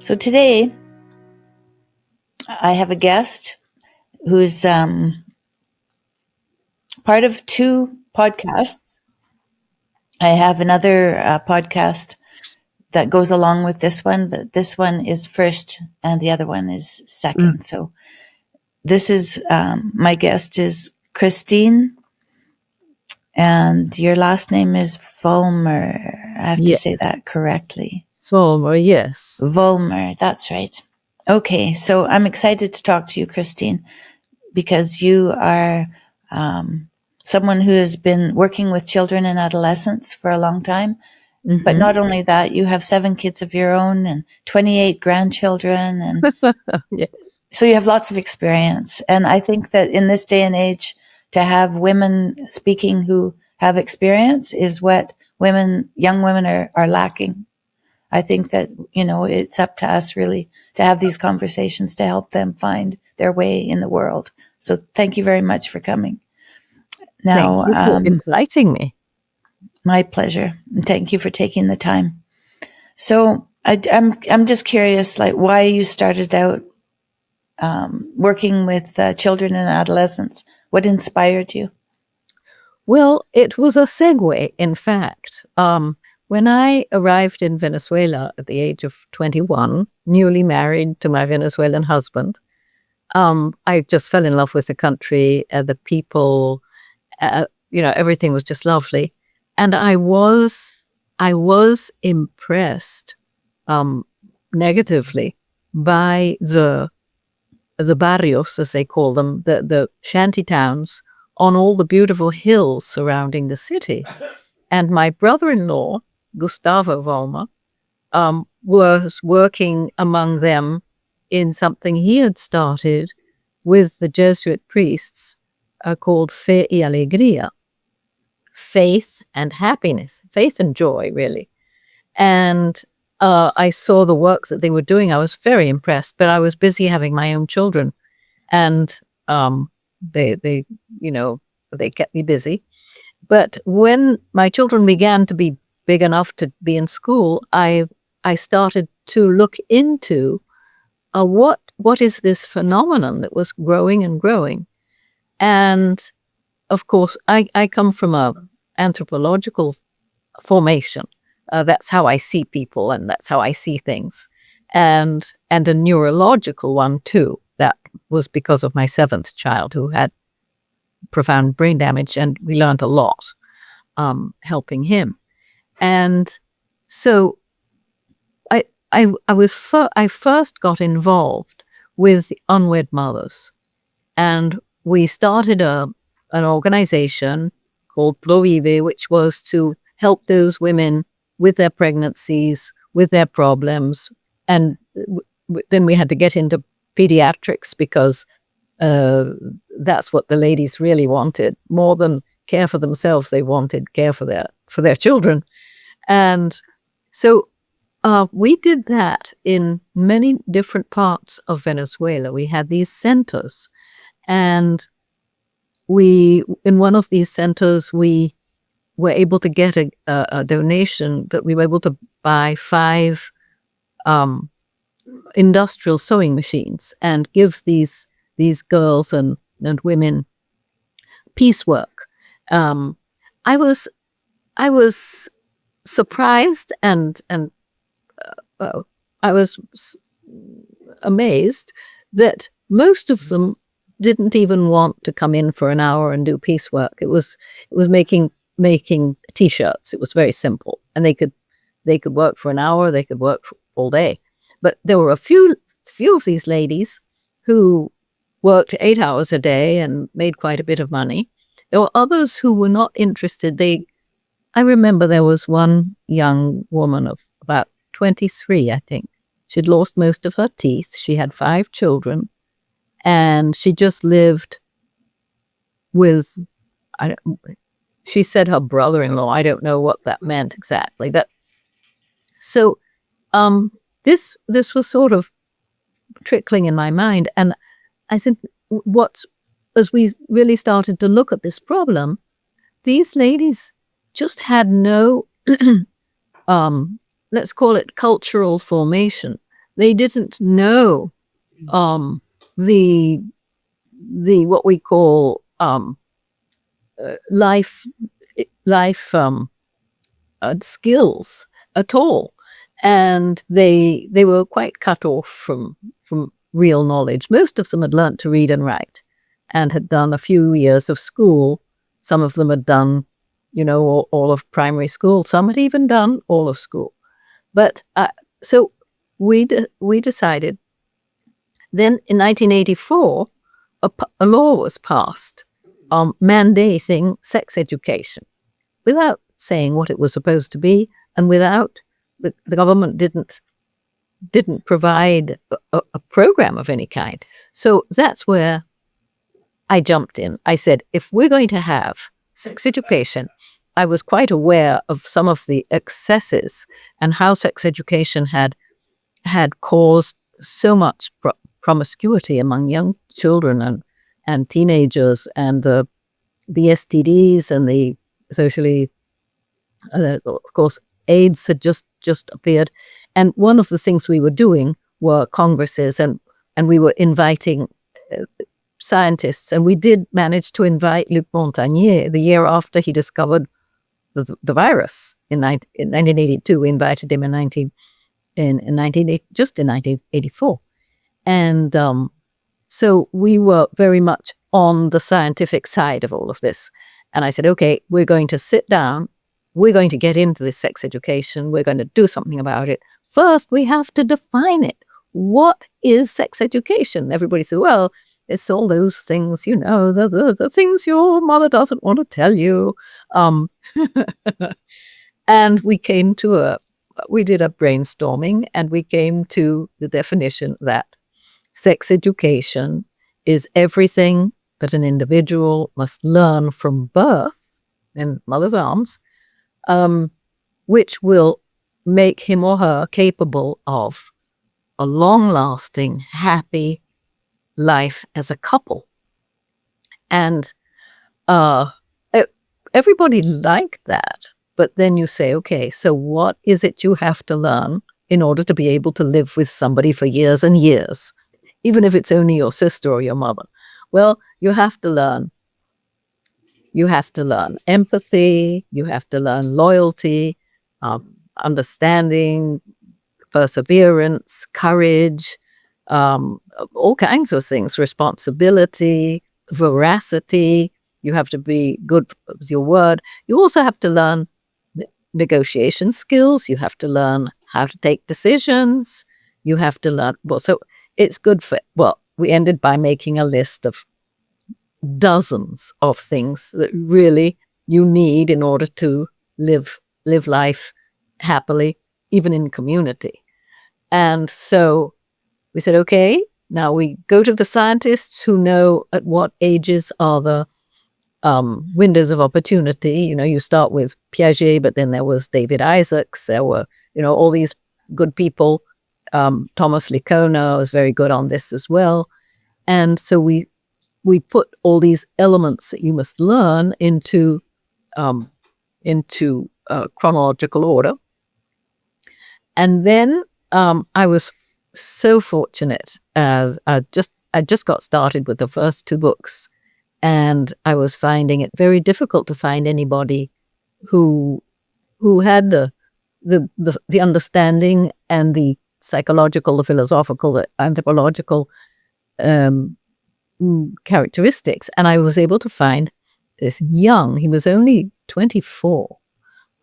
So today I have a guest who's part of two podcasts. I have another podcast that goes along with this one, but this one is first and the other one is second. So this is my guest is Christine, and your last name is Vollmer. I have to say that correctly. Vollmer, yes. Vollmer, that's right. Okay, so I'm excited to talk to you, Christine, because you are someone who has been working with children and adolescents for a long time. Mm-hmm. But not only that, you have 7 kids of your own and 28 grandchildren. And yes. So you have lots of experience. And I think that in this day and age, to have women speaking who have experience is what young women are lacking. I think that, it's up to us really to have these conversations to help them find their way in the world. So thank you very much for coming. Now, thank you for inviting me. My pleasure. And thank you for taking the time. So I'm just curious, like why you started out working with children and adolescents. What inspired you? Well, it was a segue, in fact. When I arrived in Venezuela at the age of 21, newly married to my Venezuelan husband, I just fell in love with the country, the people, everything was just lovely. And I was impressed negatively by the barrios, as they call them, the shanty towns on all the beautiful hills surrounding the city. And my brother-in-law, Gustavo Vollmer, was working among them in something he had started with the Jesuit priests called Fe y Alegría, faith and happiness, faith and joy, really. And I saw the work that they were doing. I was very impressed, but I was busy having my own children, and they kept me busy. But when my children began to be big enough to be in school, I started to look into what is this phenomenon that was growing and growing. And of course, I come from a anthropological formation. That's how I see people, and that's how I see things, and a neurological one too. That was because of my 7th child who had profound brain damage, and we learned a lot helping him. And so I first got involved with the unwed mothers, and we started an organization called Provive, which was to help those women with their pregnancies, with their problems. And then we had to get into pediatrics because that's what the ladies really wanted. More than care for themselves, they wanted care for their children. And so we did that in many different parts of Venezuela. We had these centers, and in one of these centers, we were able to get a donation that we were able to buy 5 industrial sewing machines and give these girls and women piecework. I was surprised and I was amazed that most of them didn't even want to come in for an hour and do piecework. It was making T-shirts. It was very simple, and they could work for an hour. They could work all day. But there were a few of these ladies who worked 8 hours a day and made quite a bit of money. There were others who were not interested. I remember there was one young woman of about 23, I think. She'd lost most of her teeth. She had 5 children, and she just lived with, she said her brother-in-law. I don't know what that meant exactly. So this was sort of trickling in my mind. And I think as we really started to look at this problem, these ladies just had no, let's call it cultural formation. They didn't know the what we call life skills at all, and they were quite cut off from real knowledge. Most of them had learnt to read and write, and had done a few years of school. Some of them had done, all of primary school. Some had even done all of school. But so we decided. Then in 1984, a law was passed mandating sex education, without saying what it was supposed to be, and without the government didn't provide a program of any kind. So that's where I jumped in. I said, if we're going to have sex education, I was quite aware of some of the excesses and how sex education had caused so much promiscuity among young children and teenagers, and the STDs and the socially, of course, AIDS had just appeared. And one of the things we were doing were congresses, and we were inviting scientists, and we did manage to invite Luc Montagnier the year after he discovered the virus in 1982. We invited him in 1984. And so we were very much on the scientific side of all of this. And I said, okay, we're going to sit down. We're going to get into this sex education. We're going to do something about it. First, we have to define it. What is sex education? Everybody said, well, it's all those things, the things your mother doesn't want to tell you. And we did a brainstorming, and we came to the definition that sex education is everything that an individual must learn from birth in mother's arms, which will make him or her capable of a long-lasting, happy life as a couple. And everybody liked that. But then you say, okay, so what is it you have to learn in order to be able to live with somebody for years and years, even if it's only your sister or your mother? Well, you have to learn empathy, you have to learn loyalty, understanding, perseverance, courage, all kinds of things, responsibility, veracity. You have to be good with your word. You also have to learn negotiation skills. You have to learn how to take decisions. You have to learn, so it's good we ended by making a list of dozens of things that really you need in order to live life happily, even in community. And so we said, okay, now we go to the scientists who know at what ages are the windows of opportunity. You start with Piaget, but then there was David Isaacs. There were, all these good people. Thomas Licona was very good on this as well. And so we put all these elements that you must learn into chronological order. And then I was so fortunate, as I just got started with the first two books, and I was finding it very difficult to find anybody who had the understanding and the psychological, the philosophical, the anthropological characteristics. And I was able to find this he was only 24,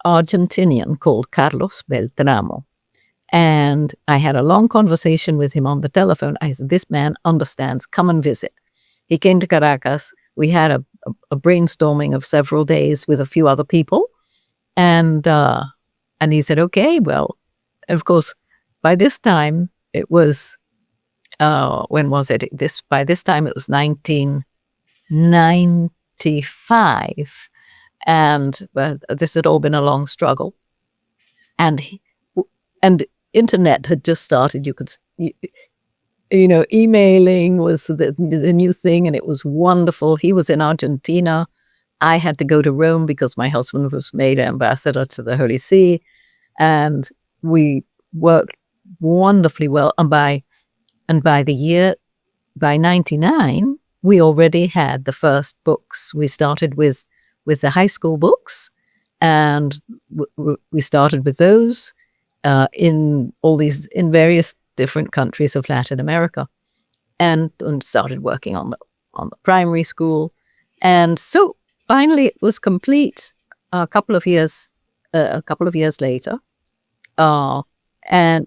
Argentinian called Carlos Beltramo. And I had a long conversation with him on the telephone. I said, this man understands, come and visit. He came to Caracas. We had a brainstorming of several days with a few other people. And he said, okay, well, of course, by this time it was, when was it? By this time it was 1995. And this had all been a long struggle. And internet had just started. You could, emailing was the new thing, and it was wonderful. He was in Argentina. I had to go to Rome because my husband was made ambassador to the Holy See, and we worked wonderfully well. And by by 99, we already had the first books. We started with the high school books, and we started with those in various different countries of Latin America, and started working on the primary school. And so finally it was complete a couple of years later. And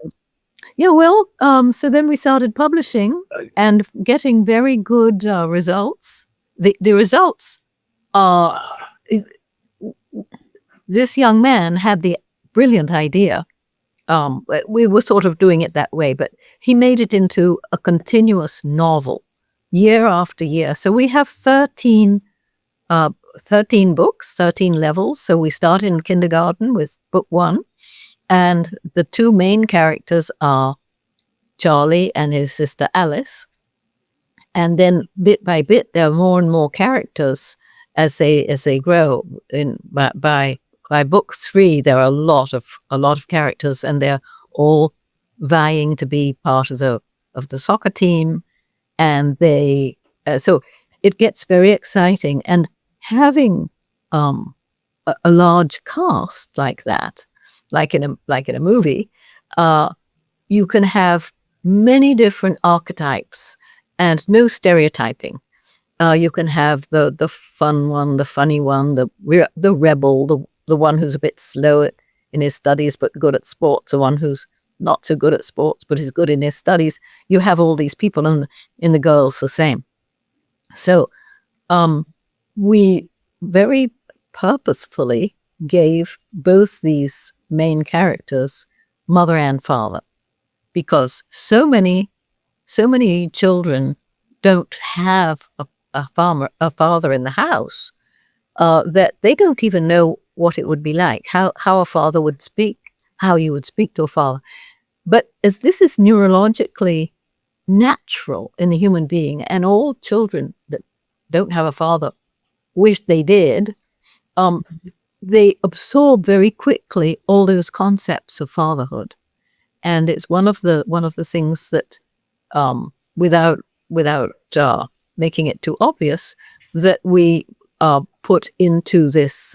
yeah, well, so then we started publishing and getting very good results. The results are, this young man had the brilliant idea. We were sort of doing it that way, but he made it into a continuous novel year after year. So we have 13 books, 13 levels. So we start in kindergarten with book 1. And the two main characters are Charlie and his sister Alice. And then bit by bit, there are more and more characters as they grow. By book 3, there are a lot of characters, and they're all vying to be part of the soccer team. And they so it gets very exciting. And having a large cast like that, like in a movie, you can have many different archetypes and no stereotyping. You can have the fun one, the funny one, the rebel, the one who's a bit slow in his studies but good at sports, the one who's not so good at sports but is good in his studies. You have all these people, and in the girls the same. So we very purposefully gave both these main characters mother and father, because so many children don't have a father in the house, that they don't even know what it would be like, how a father would speak, how you would speak to a father. But as this is neurologically natural in the human being, and all children that don't have a father wish they did, they absorb very quickly all those concepts of fatherhood. And it's one of the things that, without making it too obvious, that we put into this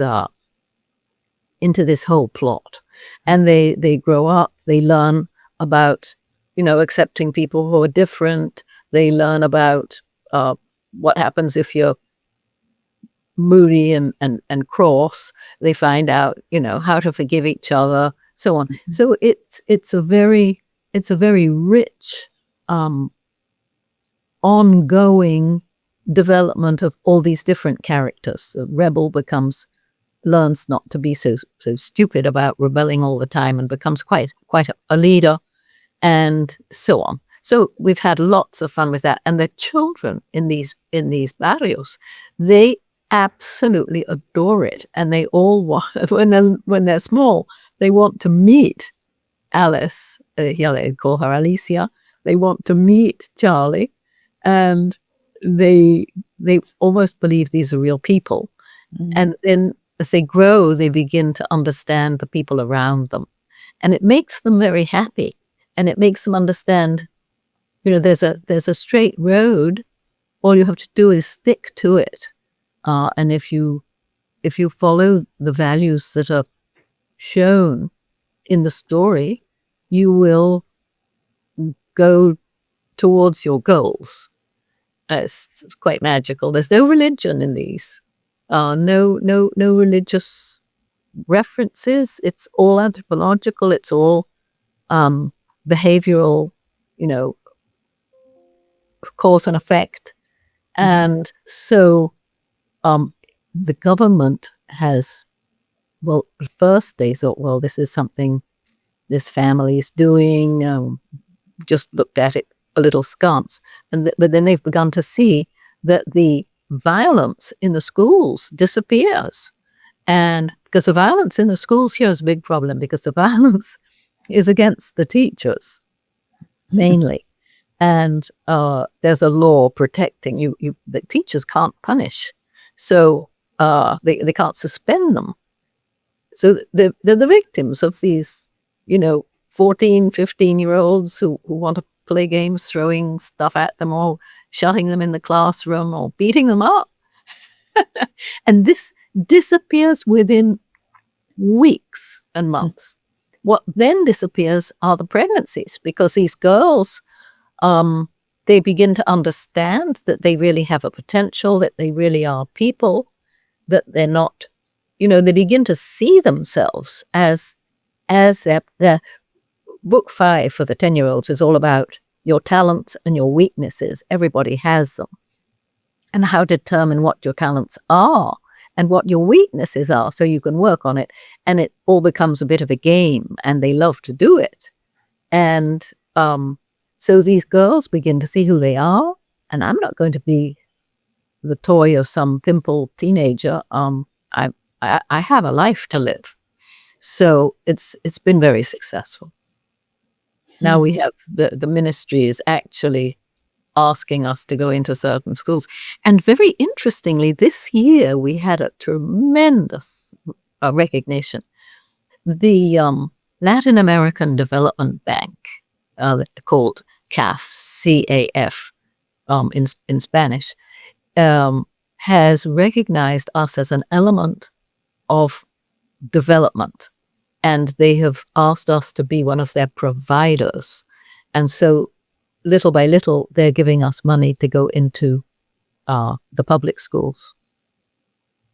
whole plot. And they grow up, they learn about, accepting people who are different. They learn about what happens if you're moody and cross. They find out, how to forgive each other, so on. Mm-hmm. So it's a very rich, ongoing development of all these different characters. The rebel learns not to be so stupid about rebelling all the time, and becomes quite a leader, and so on. So we've had lots of fun with that. And the children in these barrios, they absolutely adore it, and they all want, when they're small, they want to meet Alice. They call her Alicia. They want to meet Charlie, and they almost believe these are real people. Mm-hmm. And then as they grow, they begin to understand the people around them, and it makes them very happy, and it makes them understand, there's a straight road. All you have to do is stick to it. And if you follow the values that are shown in the story, you will go towards your goals. It's quite magical. There's no religion in these. No religious references. It's all anthropological. It's all behavioral, cause and effect. And so the government has, at first they thought, this is something this family is doing, just looked at it a little skance. But then they've begun to see that the violence in the schools disappears. And because the violence in the schools here is a big problem, because the violence is against the teachers, mainly. And there's a law protecting you. The teachers can't punish. So they can't suspend them. So they're the victims of these, 14, 15-year-olds who want to play games, throwing stuff at them or shutting them in the classroom or beating them up. And this disappears within weeks and months. What then disappears are the pregnancies, because these girls, they begin to understand that they really have a potential, that they really are people, that they're not, they begin to see themselves as their book 5 for the 10-year-olds is all about your talents and your weaknesses. Everybody has them. And how to determine what your talents are and what your weaknesses are so you can work on it. And it all becomes a bit of a game, and they love to do it. And so these girls begin to see who they are, and I'm not going to be the toy of some pimple teenager. I have a life to live. So it's been very successful. Now we have the ministry is actually asking us to go into certain schools. And very interestingly, this year we had a tremendous recognition. The Latin American Development Bank, called CAF, C-A-F in Spanish, has recognized us as an element of development. And they have asked us to be one of their providers. And so little by little, they're giving us money to go into the public schools.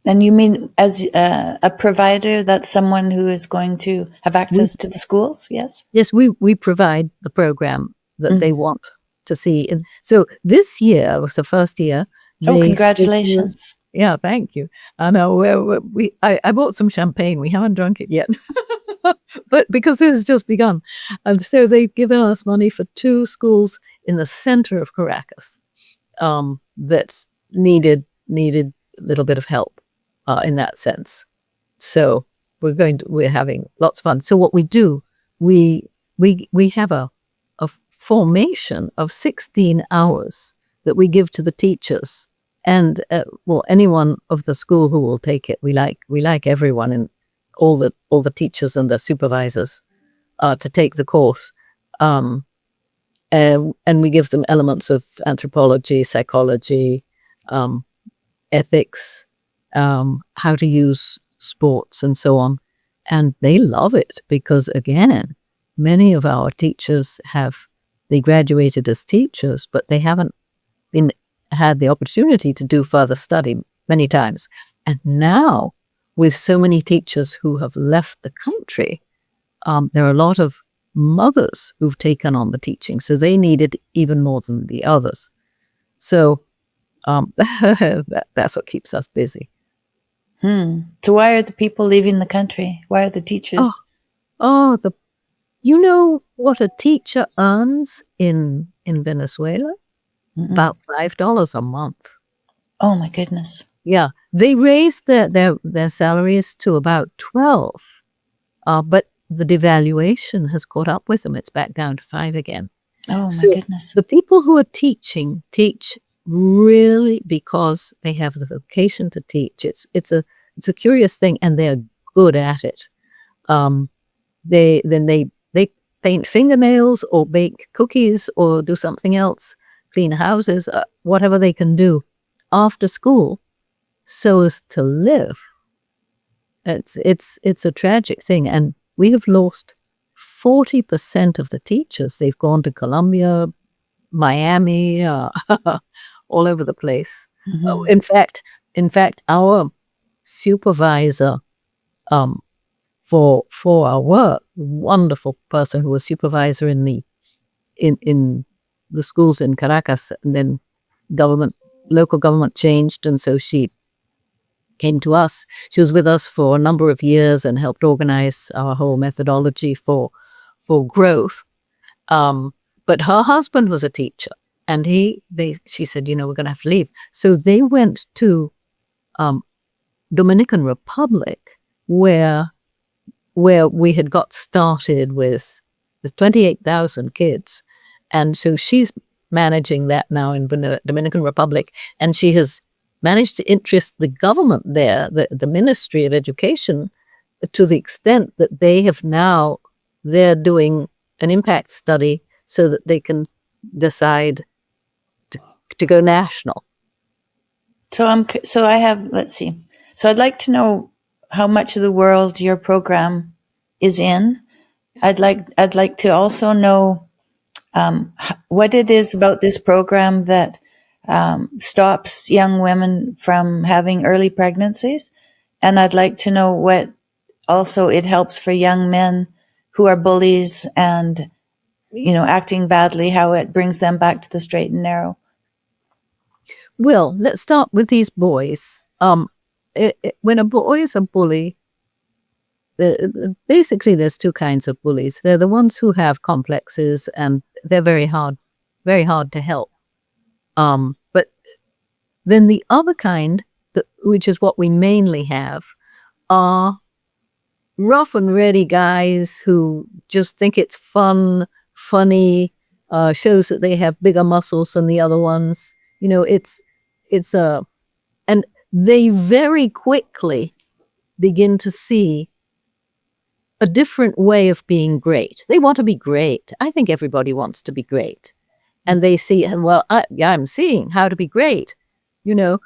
And you mean as a provider, that's someone who is going to have access to the schools? Yes? Yes, we provide the program that they want to see. And so this year was the first year. Congratulations. Yeah, thank you. I know I bought some champagne. We haven't drunk it yet. But because this has just begun. And so they've given us money for 2 schools in the center of Caracas that needed a little bit of help in that sense. So we're having lots of fun. So what we do, we have a formation of 16 hours that we give to the teachers. And anyone of the school who will take it, we like everyone and all the teachers and the supervisors to take the course, and we give them elements of anthropology, psychology, ethics, how to use sports, and so on. And they love it because, again, many of our teachers they graduated as teachers, but they haven't had the opportunity to do further study many times. And now, with so many teachers who have left the country, there are a lot of mothers who've taken on the teaching, so they need it even more than the others. So that's what keeps us busy. So why are the people leaving the country? Why are the teachers? You know what a teacher earns in Venezuela? About $5 a month. Oh my goodness. Yeah, they raised their salaries to about 12, but the devaluation has caught up with them. It's back down to 5 again. Oh my goodness. The people who are teaching teach really because they have the vocation to teach. It's a curious thing, and they're good at it. They paint fingernails or bake cookies or do something else, clean houses, whatever they can do after school, so as to live. It's a tragic thing, and we have lost 40% of the teachers. They've gone to Colombia, Miami, all over the place. In fact, our supervisor for our work, wonderful person who was supervisor in the schools in Caracas, and then local government changed, and so she came to us. She was with us for a number of years and helped organize our whole methodology for growth. But her husband was a teacher, and she said, we're going to have to leave. So they went to Dominican Republic, where we had got started with 28,000 kids. And so she's managing that now in Dominican Republic, and she has managed to interest the government there, the Ministry of Education, to the extent that they're doing an impact study so that they can decide to go national. So I have, let's see. So I'd like to know how much of the world your program is in. I'd like to also know what it is about this program that stops young women from having early pregnancies. And I'd like to know what also it helps for young men who are bullies and, acting badly, how it brings them back to the straight and narrow. Well, let's start with these boys. When a boy is a bully, basically there's two kinds of bullies. They're the ones who have complexes, and they're very hard to help. But then the other kind, which is what we mainly have, are rough and ready guys who just think it's funny, shows that they have bigger muscles than the other ones. And they very quickly begin to see a different way of being great. They want to be great. I think everybody wants to be great. And they see, well, I'm seeing how to be great. One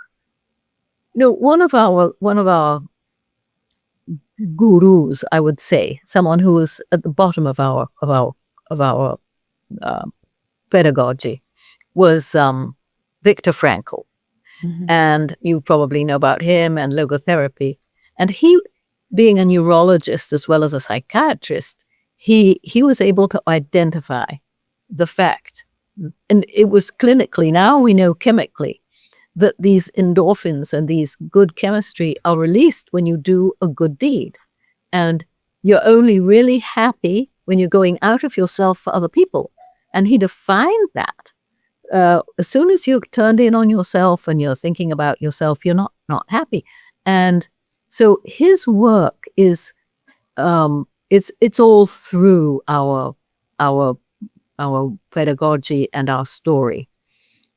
of our gurus, I would say, someone who was at the bottom of our pedagogy, was Viktor Frankl. Mm-hmm. And you probably know about him and logotherapy. And he, being a neurologist as well as a psychiatrist, he was able to identify the fact, and it was clinically, now we know chemically, that these endorphins and these good chemistry are released when you do a good deed. And you're only really happy when you're going out of yourself for other people. And he defined that. As soon as you're turned in on yourself and you're thinking about yourself, you're not happy. And so his work is, it's all through our pedagogy and our story.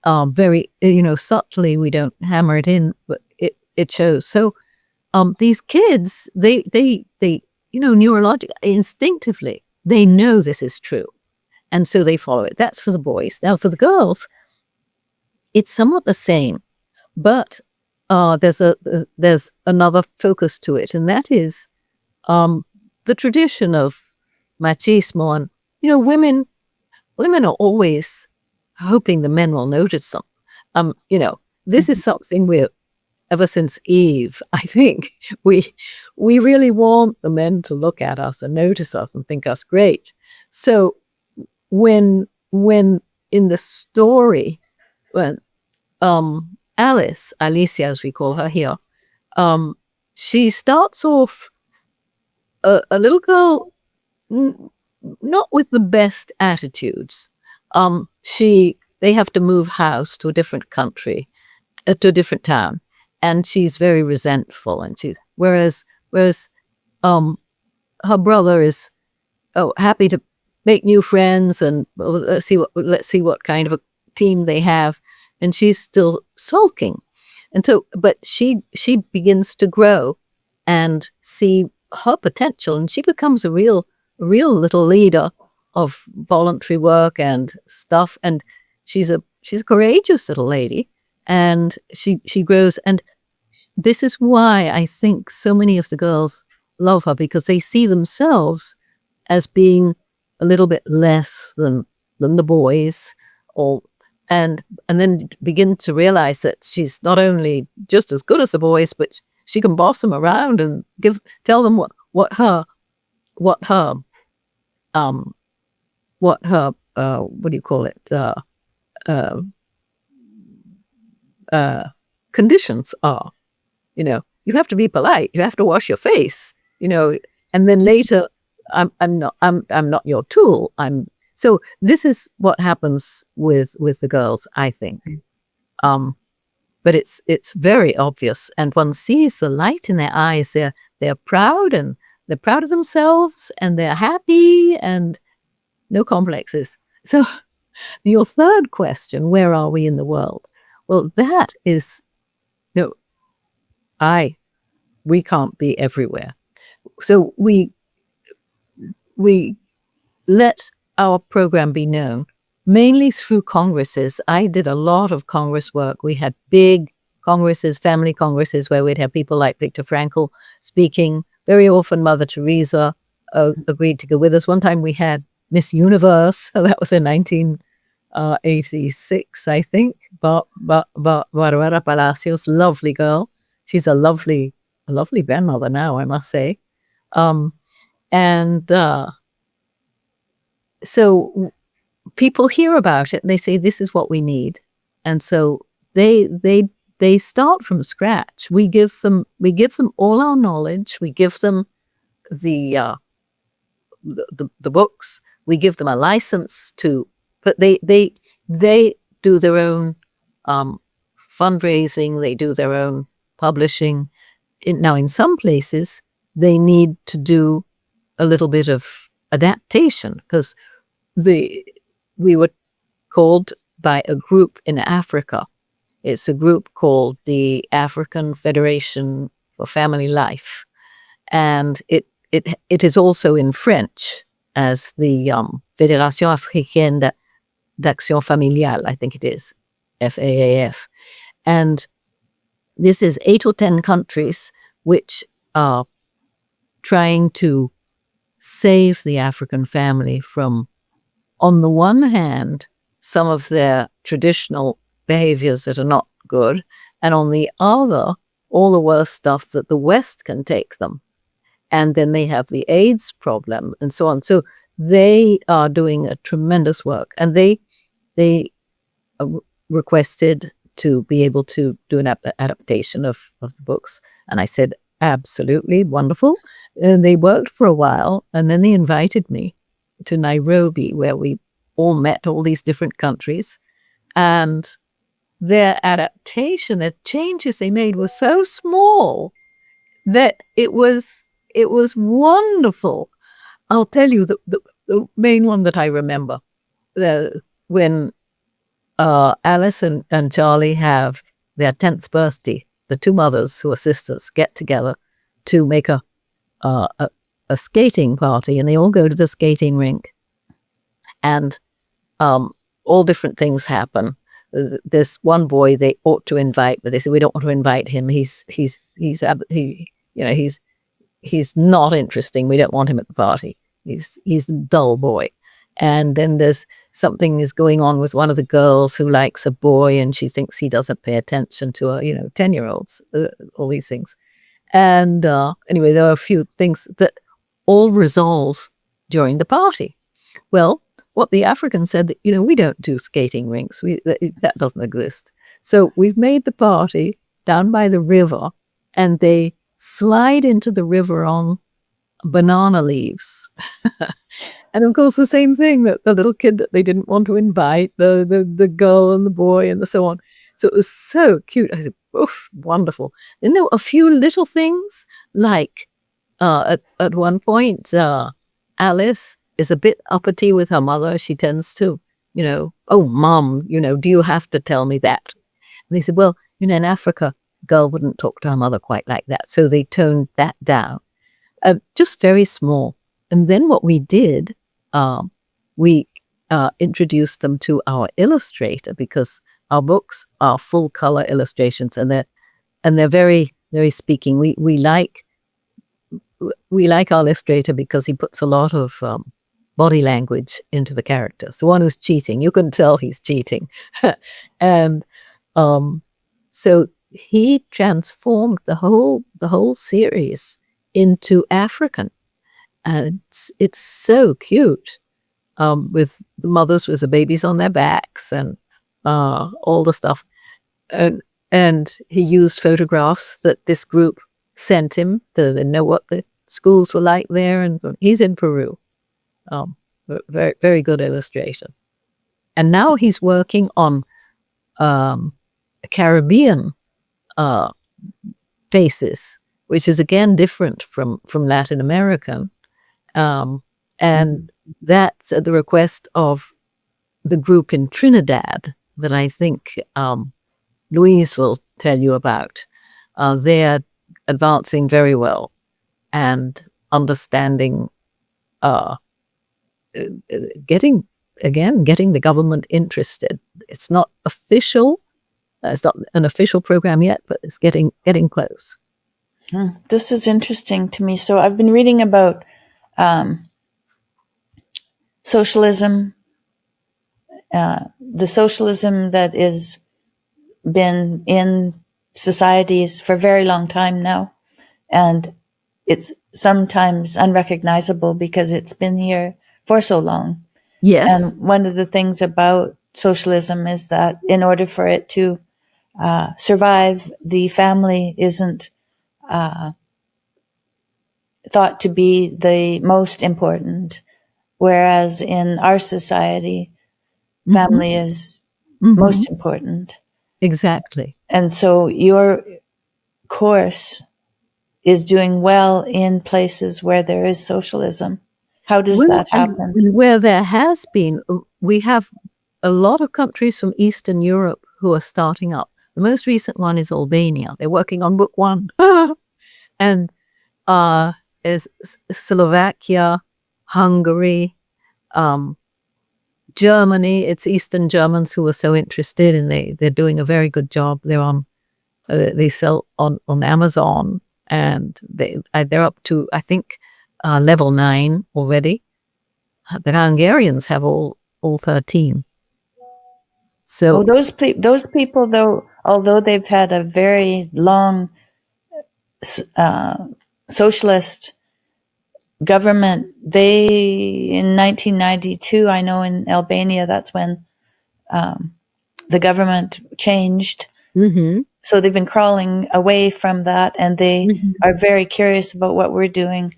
Very, subtly, we don't hammer it in, but it shows. So, these kids, they neurologically, instinctively, they know this is true. And so they follow it. That's for the boys. Now, for the girls, it's somewhat the same, but there's another focus to it, and that is the tradition of machismo. And women are always hoping the men will notice them. This is something we're, ever since Eve, I think we really want the men to look at us and notice us and think us great. So when in the story, when Alicia, as we call her here, she starts off a little girl, not with the best attitudes. They have to move house to a different country, to a different town, and she's very resentful. And whereas her brother is happy to make new friends, and let's see what kind of a team they have, and she's still sulking. And so, but she begins to grow and see her potential, and she becomes a real little leader of voluntary work and stuff. And she's a courageous little lady, and she grows. And this is why I think so many of the girls love her, because they see themselves as being a little bit less than the boys, and then begin to realize that she's not only just as good as the boys, but she can boss them around and tell them what her what do you call it, conditions are. You have to be polite, you have to wash your face, and then later I'm not your tool. So this is what happens with the girls, I think. But it's very obvious, and one sees the light in their eyes. They're proud, and they're proud of themselves, and they're happy, and no complexes. So your third question, where are we in the world? Well, that is, we can't be everywhere. So we let our program be known? Mainly through congresses. I did a lot of congress work. We had big congresses, family congresses, where we'd have people like Viktor Frankl speaking. Very often Mother Teresa agreed to go with us. One time we had Miss Universe. That was in 1986, I think. Barbara Palacios, lovely girl. She's a lovely grandmother now, I must say. So people hear about it and they say, this is what we need. And so they start from scratch. We give them all our knowledge. We give them the books. We give them a license but they do their own fundraising. They do their own publishing. Now, in some places, they need to do a little bit of adaptation because we were called by a group in Africa. It's a group called the African Federation for Family Life. And it is also in French as the Fédération Africaine d'Action Familiale, I think it is, FAAF. And this is 8 or 10 countries which are trying to save the African family from, on the one hand, some of their traditional behaviors that are not good, and on the other, all the worst stuff that the West can take them. And then they have the AIDS problem and so on. So they are doing a tremendous work, and they requested to be able to do an adaptation of the books. And I said, absolutely, wonderful. And they worked for a while, and then they invited me to Nairobi, where we all met, all these different countries. And their adaptation, the changes they made were so small that it was wonderful. I'll tell you the main one that I remember, when Alice and Charlie have their 10th birthday, the two mothers who are sisters get together to make a skating party, and they all go to the skating rink, and all different things happen. There's one boy they ought to invite, but they say we don't want to invite him. He's not interesting. We don't want him at the party. He's a dull boy. And then there's something is going on with one of the girls who likes a boy, and she thinks he doesn't pay attention to her, 10-year-olds, all these things. And anyway, there are a few things that all resolve during the party. Well, what the Africans said, that, we don't do skating rinks. That doesn't exist. So we've made the party down by the river, and they slide into the river on banana leaves. And of course, the same thing, that the little kid that they didn't want to invite, the girl and the boy and so on. So it was so cute. I said, oof, wonderful. And there were a few little things, like at one point, Alice is a bit uppity with her mother. She tends to, oh, Mom, do you have to tell me that? And they said, well, in Africa, a girl wouldn't talk to her mother quite like that. So they toned that down, just very small. And then what we did, we introduced them to our illustrator, because our books are full color illustrations, and they're very, very speaking. We like our illustrator because he puts a lot of body language into the characters. The one who's cheating, you can tell he's cheating. And so he transformed the whole series into African. And it's so cute, with the mothers with the babies on their backs and all the stuff. And he used photographs that this group sent him to know what the schools were like there. And so he's in Peru. Very, very good illustrator. And now he's working on Caribbean faces, which is again different from Latin American. And that's at the request of the group in Trinidad that I think Louise will tell you about. They're advancing very well and understanding getting the government interested. It's not official. It's not an official program yet, but it's getting close. This is interesting to me. So I've been reading about socialism, the socialism that is been in societies for a very long time now. And it's sometimes unrecognizable because it's been here for so long. Yes. And one of the things about socialism is that in order for it to survive, the family isn't thought to be the most important. Whereas in our society, family is most important. Exactly. And so your course is doing well in places where there is socialism. How does that happen? Where there has been, we have a lot of countries from Eastern Europe who are starting up. The most recent one is Albania. They're working on book 1. And is Slovakia, Hungary, Germany. It's Eastern Germans who are so interested, and they're doing a very good job. They're on, they sell on Amazon, and they're up to, I think, level 9 already. The Hungarians have all 13. So those people, though, although they've had a very long socialist government, they in 1992, I know in Albania, that's when the government changed. So they've been crawling away from that, and they are very curious about what we're doing,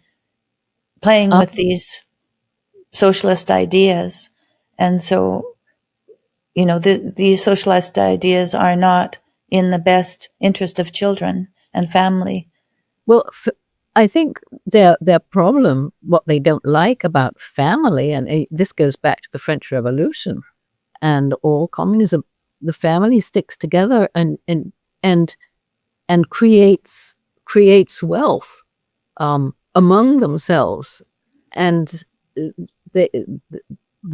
playing with these socialist ideas. And so, you know, these socialist ideas are not in the best interest of children and family. Well, I think their problem, what they don't like about family, and this goes back to the French Revolution and all communism, the family sticks together and creates wealth among themselves, and the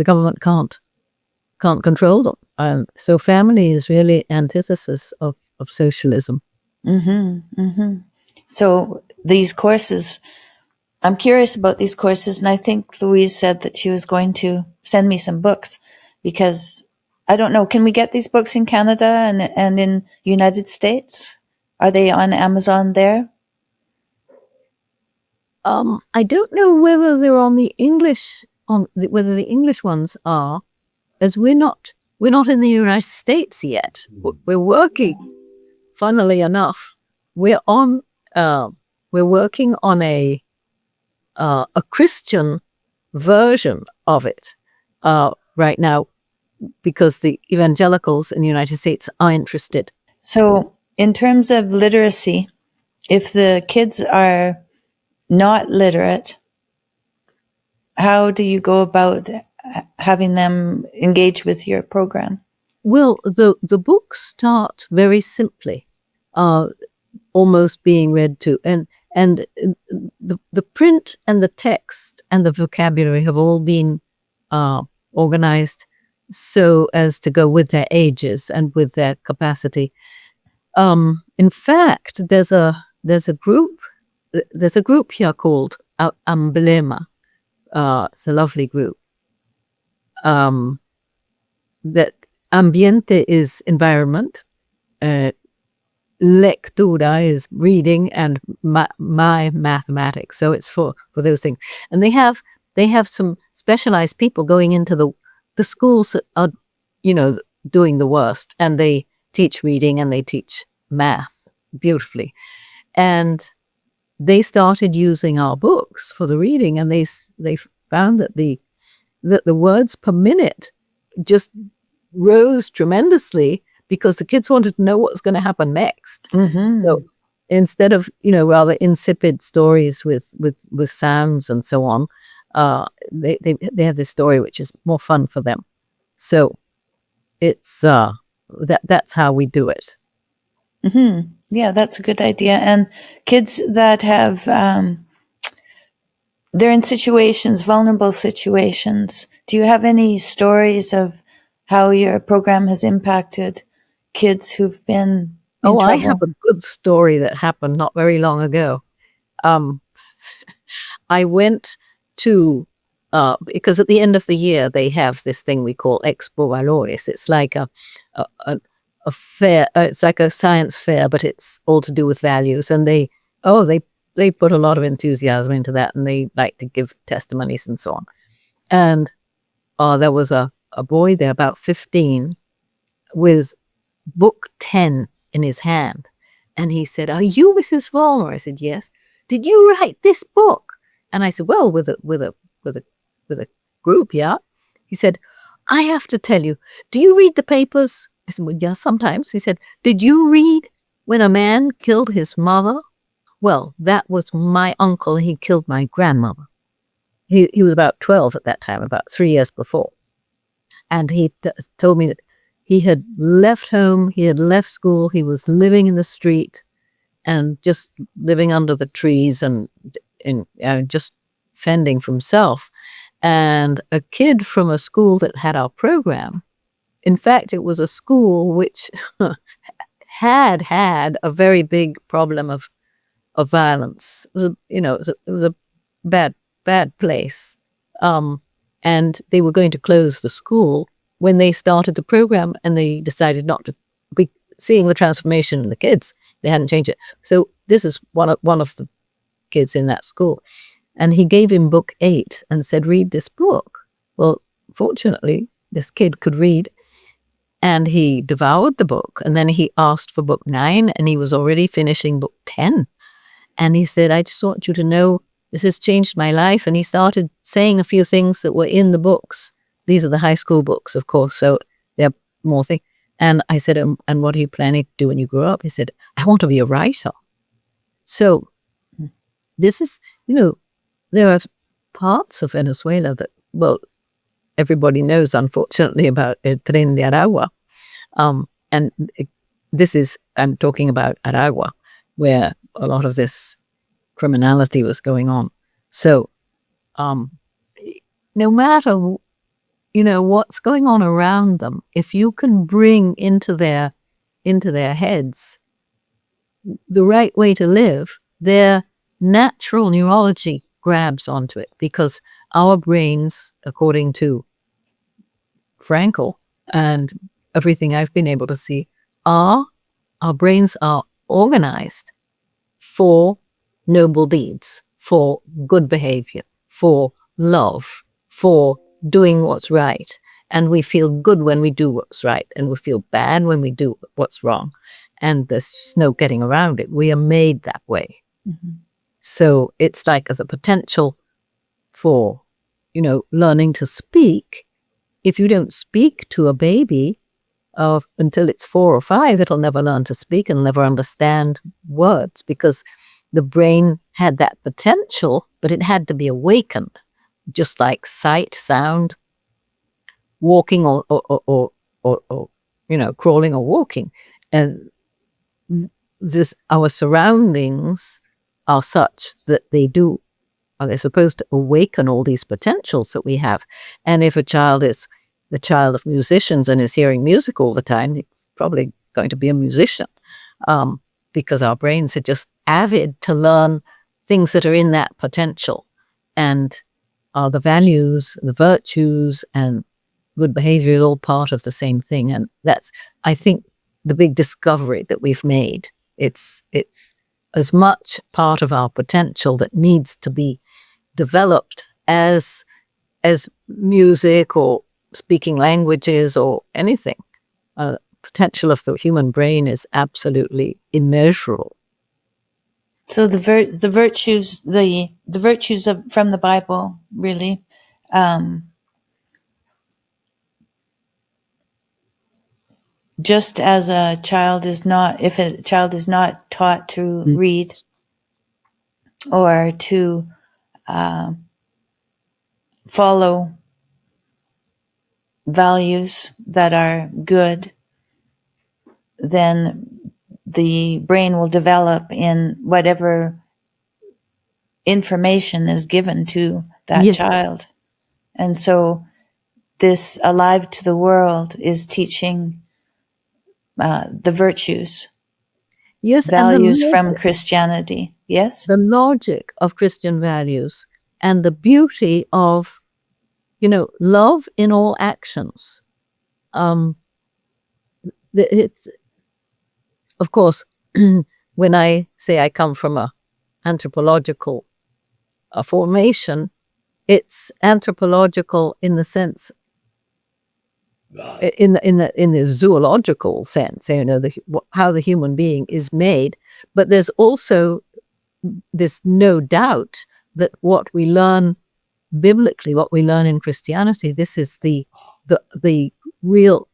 government can't control them. So family is really antithesis of socialism. So these courses, I'm curious about these courses, and I think Louise said that she was going to send me some books, because I don't know, can we get these books in Canada and in United States? Are they on Amazon there? I don't know whether they're on the English, whether the English ones are, as we're not in the United States yet. We're working, funnily enough, we're working on a Christian version of it right now, because the evangelicals in the United States are interested. So in terms of literacy, if the kids are not literate, how do you go about having them engage with your program? Well, the books start very simply, almost being read to, and the print and the text and the vocabulary have all been organized so as to go with their ages and with their capacity. In fact, there's a group here called Emblema. It's a lovely group. That ambiente is environment, lectura is reading, and my mathematics. So it's for those things. And they have some specialized people going into the schools that are, doing the worst, and they teach reading and they teach math beautifully. And they started using our books for the reading, and they found that the words per minute just rose tremendously, because the kids wanted to know what was going to happen next. So instead of, rather insipid stories with sounds and so on, they have this story which is more fun for them. So it's that's how we do it. Yeah, that's a good idea. And kids that have they're in situations, vulnerable situations. Do you have any stories of how your program has impacted kids who've been in trouble? I have a good story that happened not very long ago. I went to, because at the end of the year, they have this thing we call Expo Valores. It's like a fair, it's like a science fair, but it's all to do with values. And they put a lot of enthusiasm into that, and they like to give testimonies and so on. And there was a boy there, about 15, with book 10 in his hand. And he said, "Are you Mrs. Vollmer?" I said, "Yes." "Did you write this book?" And I said, "Well, with a group, yeah." He said, "I have to tell you, do you read the papers?" I said, "Well, yeah, sometimes." He said, "Did you read when a man killed his mother?" "Well, that was my uncle. He killed my grandmother." He was about 12 at that time, about 3 years before. And he told me that he had left home, he had left school, he was living in the street and just living under the trees and just fending for himself. And a kid from a school that had our program, in fact, it was a school which had a very big problem of violence. It was a bad place. And they were going to close the school when they started the program, and they decided not to be seeing the transformation in the kids. They hadn't changed it. So this is one of the kids in that school. And he gave him book 8 and said, "Read this book." Well, fortunately, this kid could read, and he devoured the book. And then he asked for book 9, and he was already finishing book 10. And he said, "I just want you to know this has changed my life." And he started saying a few things that were in the books. These are the high school books, of course, so they're more things. And I said, "And what are you planning to do when you grow up?" He said, "I want to be a writer." So this is, there are parts of Venezuela that, well, everybody knows, unfortunately, about El Tren de Aragua. And I'm talking about Aragua, where a lot of this criminality was going on. So no matter what's going on around them, if you can bring into their heads the right way to live, their natural neurology grabs onto it, because our brains, according to Frankel and everything I've been able to see, our brains are organized for noble deeds, for good behavior, for love, for doing what's right. And we feel good when we do what's right, and we feel bad when we do what's wrong. And there's no getting around it. We are made that way. Mm-hmm. So it's like the potential for, learning to speak. If you don't speak to a baby until it's 4 or 5, it'll never learn to speak and never understand words, because the brain had that potential, but it had to be awakened, just like sight, sound, walking or crawling or walking. And our surroundings are such that they're supposed to awaken all these potentials that we have. And if a child is the child of musicians and is hearing music all the time, it's probably going to be a musician, because our brains are just avid to learn things that are in that potential. And the values, the virtues, and good behavior is all part of the same thing. And that's, I think, the big discovery that we've made. It's as much part of our potential that needs to be developed as music or speaking languages or anything. Potential of the human brain is absolutely immeasurable. So the virtues, the virtues from the Bible, really, just as if a child is not taught to read or to follow values that are good, then the brain will develop in whatever information is given to that Yes. child. And so this Alive to the World is teaching the virtues, Yes, values from Christianity. Yes? the logic of Christian values and the beauty of, love in all actions. It's, of course, when I say I come from a anthropological formation, it's anthropological in the sense, in the zoological sense, how the human being is made. But there's also this no doubt that what we learn biblically, what we learn in Christianity, this is the real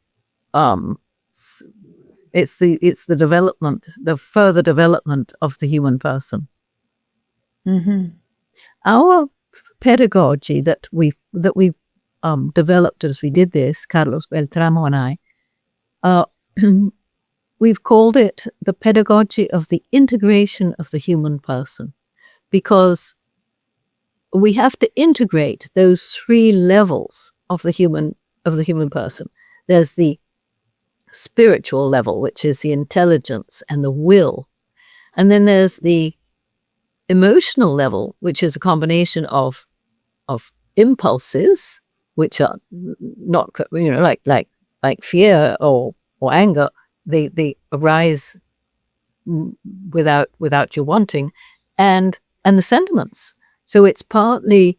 it's the development, the further development of the human person. Mm-hmm. Our pedagogy that we developed as we did this, Carlos Beltramo and I, we've called it the pedagogy of the integration of the human person, because we have to integrate those three levels of the human person. There's the spiritual level, which is the intelligence and the will, and then there's the emotional level, which is a combination of impulses, which are not, like fear or anger. They arise without your wanting, and the sentiments. So it's partly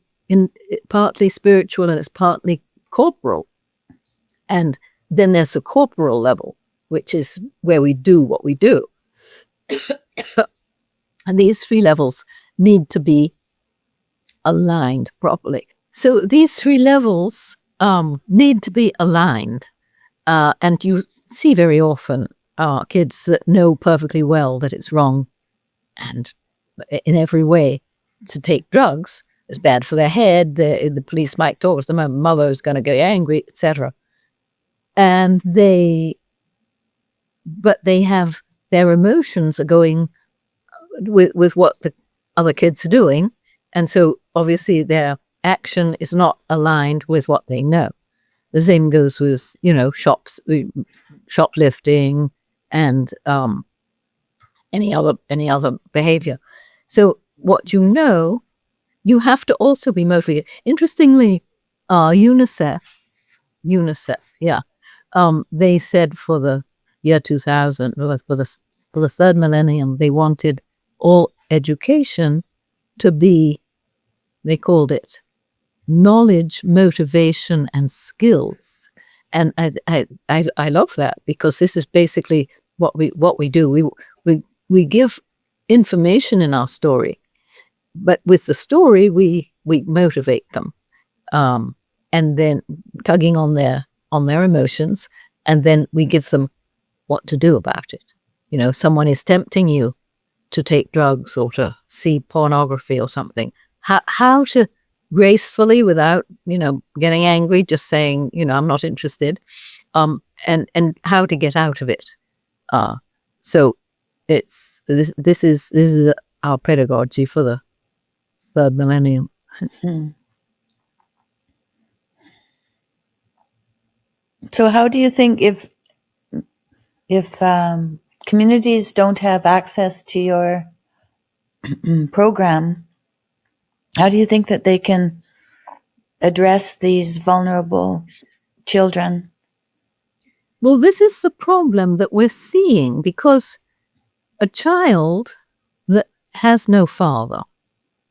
spiritual and it's partly corporal. And then there's the corporal level, which is where we do what we do. And these three levels need to be aligned properly. So these three levels need to be aligned. And you see very often kids that know perfectly well that it's wrong and in every way to take drugs is bad for their head. The police might talk to them, my mother's going to get angry, etc. And but they have their emotions are going with what the other kids are doing. And so obviously their action is not aligned with what they know. The same goes with, shoplifting and any other behavior. So what you have to also be motivated. Interestingly, UNICEF, yeah, they said for the year 2000, for the third millennium, they wanted all education to be, they called it knowledge, motivation, and skills. And I love that, because this is basically what we do. We give information in our story, but with the story we motivate them, and then tugging on their emotions, and then we give them what to do about it. Someone is tempting you to take drugs or to see pornography or something. How to gracefully, without getting angry, just saying I'm not interested, and how to get out of it. So it's this is our pedagogy for the third millennium. So how do you think if communities don't have access to your program, how do you think that they can address these vulnerable children? Well, this is the problem that we're seeing, because a child that has no father,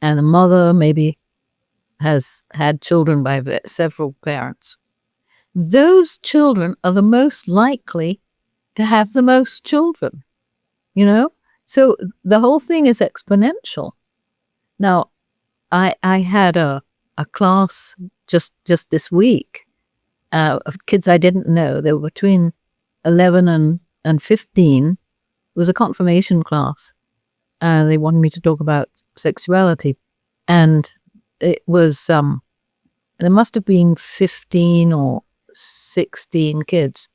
and the mother maybe has had children by several parents, those children are the most likely to have the most children, So the whole thing is exponential. Now, I had a class just this week of kids I didn't know. They were between 11 and 15. It was a confirmation class. They wanted me to talk about sexuality. And it was, there must have been 15 or 16 kids.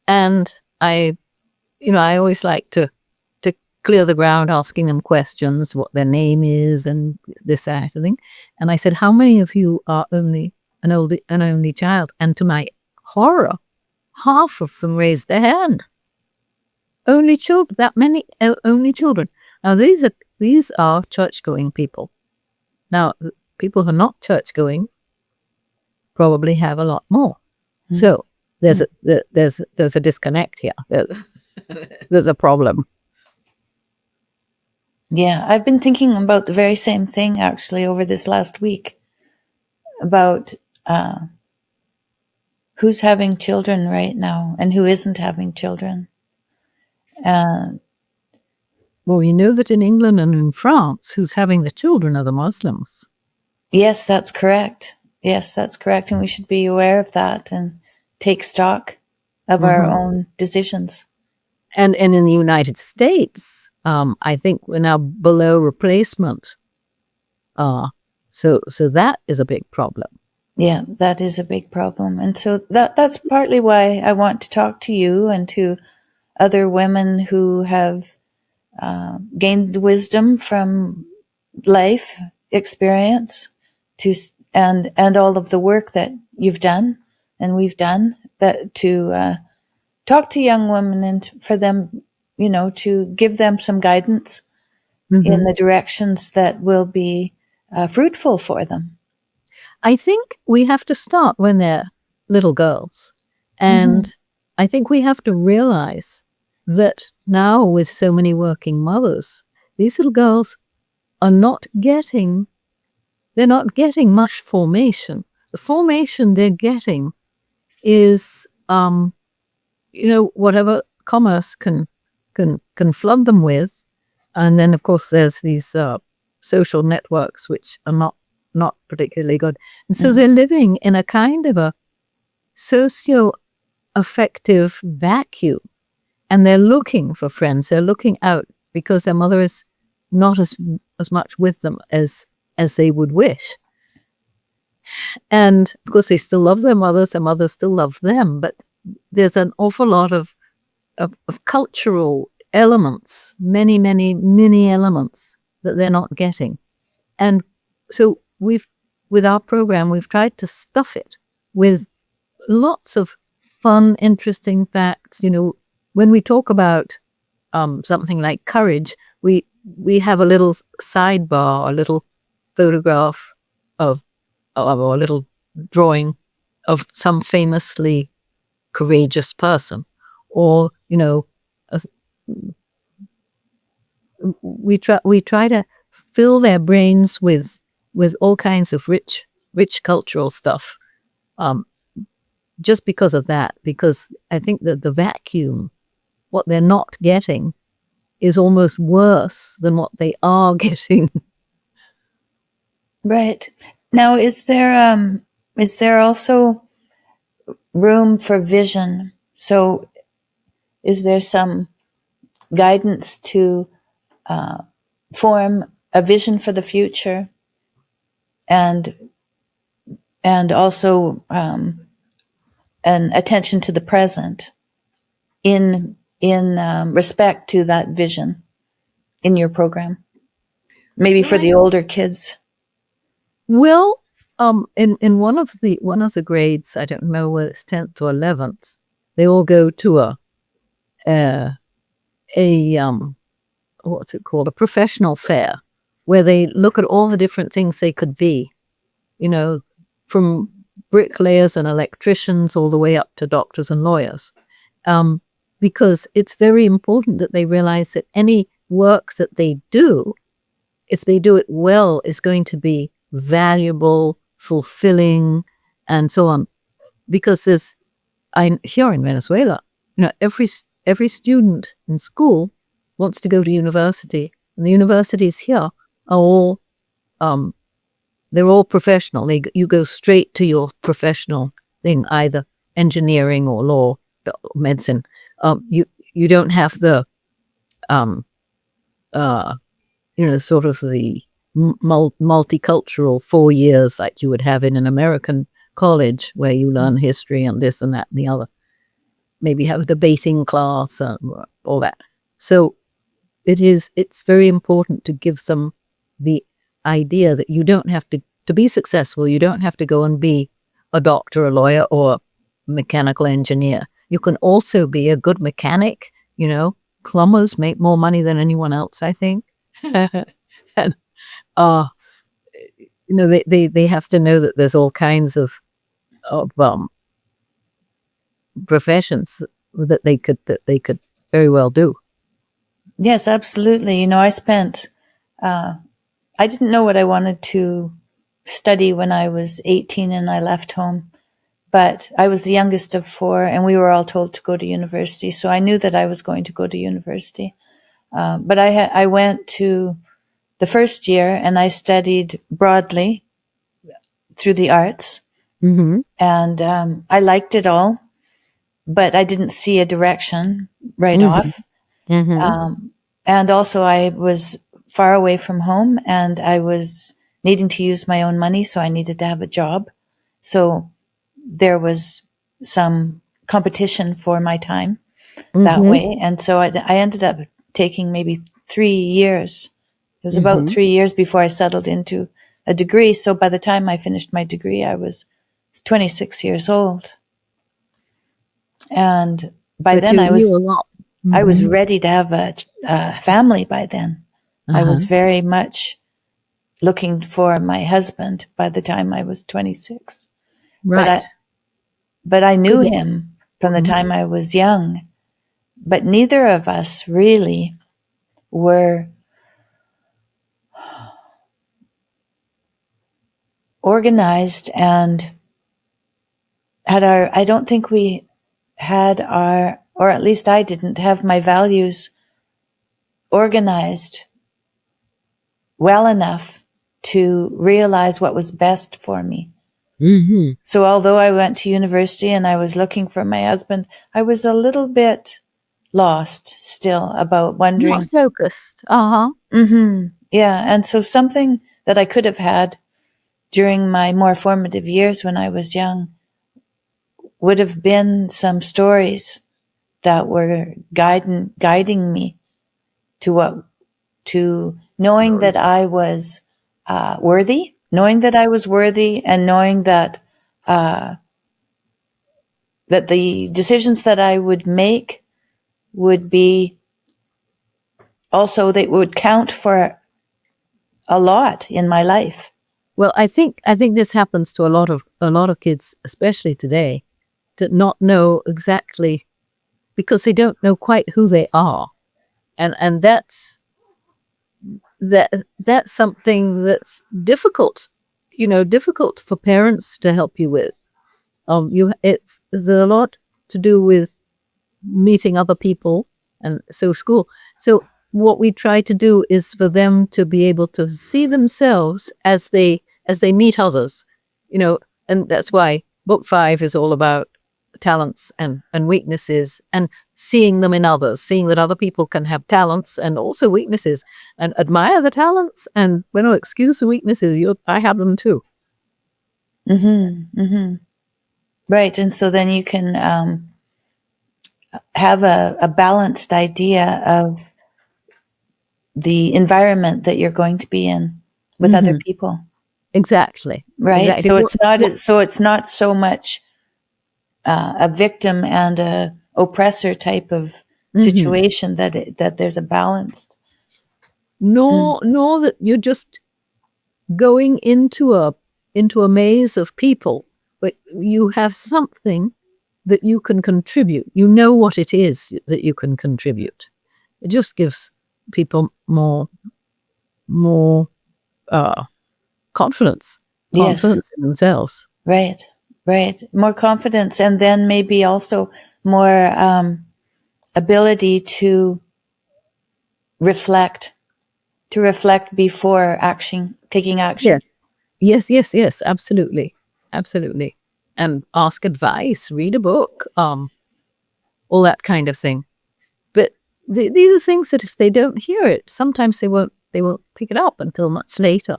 And I always like to clear the ground, asking them questions, what their name is, and this, that, and thing. And I said, how many of you are an only child? And to my horror, half of them raised their hand. Only children, that many only children. Now, these are church-going people. Now, people who are not church-going probably have a lot more. Mm-hmm. So there's a disconnect here. There's a problem. Yeah, I've been thinking about the very same thing actually over this last week about who's having children right now and who isn't having children. Well, you know that in England and in France, who's having the children are the Muslims. Yes, that's correct. Yes, that's correct. And we should be aware of that and take stock of our own decisions. And in the United States, I think we're now below replacement. So that is a big problem. Yeah, that is a big problem. And so that's partly why I want to talk to you and to other women who have gained wisdom from life experience and all of the work that you've done and we've done, that to talk to young women and for them, to give them some guidance in the directions that will be fruitful for them. I think we have to start when they're little girls. And I think we have to realize that now with so many working mothers, these little girls are not getting much formation. The formation they're getting is, whatever commerce can flood them with. And then, of course, there's these social networks which are not particularly good. And so they're living in a kind of a socio-affective vacuum. And they're looking for friends. They're looking out because their mother is not as much with them as they would wish. And of course, they still love their mothers still love them. But there's an awful lot of cultural elements, many, many, many elements that they're not getting. And so with our program, we've tried to stuff it with lots of fun, interesting facts. When we talk about something like courage, we have a little sidebar, a little photograph or a little drawing of some famously courageous person, or we try to fill their brains with all kinds of rich cultural stuff. Just because of that, because I think that the vacuum, what they're not getting, is almost worse than what they are getting. Right. Now, is there also room for vision? So is there some guidance to form a vision for the future and also an attention to the present in respect to that vision in your program, maybe for the older kids? Well, in one of the grades, I don't know whether it's 10th or 11th, they all go to a what's it called, a professional fair, where they look at all the different things they could be, from bricklayers and electricians all the way up to doctors and lawyers. Because it's very important that they realize that any work that they do, if they do it well, is going to be valuable, fulfilling, and so on. Because here in Venezuela, every student in school wants to go to university, and the universities here are all they're all professional. You go straight to your professional thing, either engineering or law, or medicine. You don't have the sort of the multicultural 4 years like you would have in an American college, where you learn history and this and that and the other. Maybe have a debating class and all that. So it's very important to give them the idea that you don't have to be successful, you don't have to go and be a doctor, a lawyer, or a mechanical engineer. You can also be a good mechanic. Plumbers make more money than anyone else, I think. And they have to know that there's all kinds of professions that they could very well do. Yes, absolutely. I didn't know what I wanted to study when I was 18 and I left home, but I was the youngest of 4 and we were all told to go to university. So I knew that I was going to go to university. But I went to the first year and I studied broadly through the arts. Mm-hmm. And I liked it all, but I didn't see a direction right Mm-hmm. off. Mm-hmm. And also I was far away from home and I was needing to use my own money. So I needed to have a job. So there was some competition for my time that way. And so I ended up taking maybe 3 years. It was about 3 years before I settled into a degree. So by the time I finished my degree, I was 26 years old. And by then I was ready to have a family by then. I was very much looking for my husband by the time I was 26. Right. But I knew him from the time I was young. But neither of us really were organized and I don't think we had or at least I didn't have my values organized well enough to realize what was best for me. Mm-hmm. So although I went to university and I was looking for my husband, I was a little bit lost still about wondering. Not focused. Yeah. And so something that I could have had during my more formative years when I was young would have been some stories that were guiding me to knowing that I was worthy, and knowing that that the decisions that I would make would be also, they would count for a lot in my life. Well, I think this happens to a lot of kids, especially today, to not know exactly because they don't know quite who they are, and that's something that's difficult, difficult for parents to help you with. There's a lot to do with meeting other people, and so school. So what we try to do is for them to be able to see themselves as they meet others, and that's why book 5 is all about talents and weaknesses and seeing them in others, seeing that other people can have talents and also weaknesses, and admire the talents and excuse the weaknesses. I have them too. Right. And so then you can have a balanced idea of the environment that you're going to be in with other people. Exactly. Right. Exactly. So it's not so much a victim and a oppressor type of situation that there's a balanced. Nor that you're just going into a maze of people, but you have something that you can contribute. You know what it is that you can contribute. It just gives people more confidence in themselves. Right. More confidence, and then maybe also more ability to reflect before taking action. Yes, absolutely. And ask advice, read a book, all that kind of thing. But these are things that if they don't hear it, sometimes they won't pick it up until much later.